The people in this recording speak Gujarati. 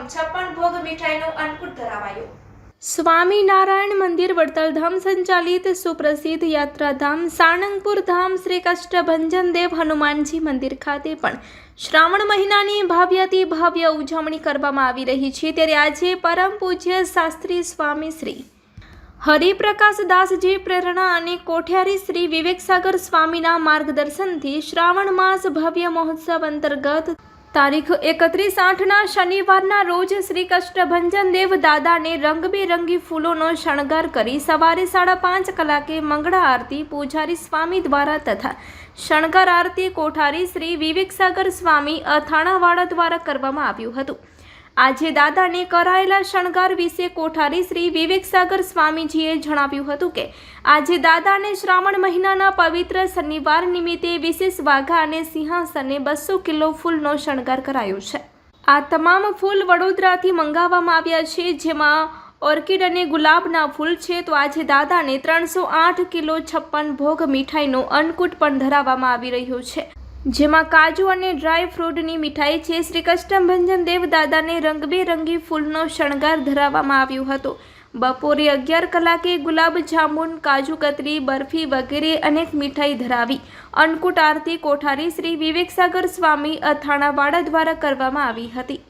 56 ભોગ મીઠાઈનો અન્નકૂટ ધરાવાયો। સ્વામિનારાયણ મંદિર વડતાલ સંચાલિત સુપ્રસિદ્ધ યાત્રાધામ સાળંગપુર ધામ શ્રી કષ્ટભંજન દેવ હનુમાનજી મંદિર ખાતે પણ શ્રાવણ મહિનાની ભવ્યાતિ ભવ્ય ઉજવણી કરવામાં આવી રહી છે। ત્યારે આજે પરમ પૂજ્ય શાસ્ત્રી સ્વામી શ્રી હરિપ્રકાશ દાસજી પ્રેરણા અને કોઠારી શ્રી વિવેકસાગર સ્વામીના માર્ગદર્શનથી શ્રાવણ માસ ભવ્ય મહોત્સવ અંતર્ગત તારીખ 31/8ના શનિવારના રોજ શ્રી કષ્ટભંજન દેવ દાદાને રંગબેરંગી ફૂલોનો શણગાર કરી સવારે 5:30 કલાકે મંગળા આરતી પૂજારી સ્વામી દ્વારા તથા શણગાર આરતી કોઠારી શ્રી વિવેકસાગર સ્વામી અથાણાવાડા દ્વારા કરવામાં આવ્યું હતું। આજે દાદાને કરાયેલા શણગાર વિશે કોઠારી શ્રી વિવેકસાગર સ્વામીજીએ જણાવ્યું હતું કે આજે દાદાને શ્રાવણ મહિનાના પવિત્ર શનિવાર નિમિત્તે વિશેષ વાઘા અને સિંહાસને 200 કિલો ફૂલનો શણગાર કરાયો છે। આ તમામ ફૂલ વડોદરાથી મંગાવવામાં આવ્યા છે, જેમાં ઓર્કિડ અને ગુલાબના ફૂલ છે। તો આજે દાદાને 308 કિલો 56 ભોગ મીઠાઈનો અન્નકૂટ પણ ધરાવવામાં આવી રહ્યો છે, જેમાં કાજુ અને ડ્રાય ફ્રૂટની મીઠાઈ છે। શ્રી કષ્ટભંજન દેવ દાદાને રંગબેરંગી ફૂલનો શણગાર ધરાવવામાં આવ્યો હતો। બપોરે 11 કલાકે ગુલાબ જાંબુન, કાજુ કતરી, બરફી વગેરે અનેક મીઠાઈ ધરાવી અન્નકૂટ આરતી કોઠારી શ્રી વિવેકસાગર સ્વામી અથાણાવાડા દ્વારા કરવામાં આવી હતી।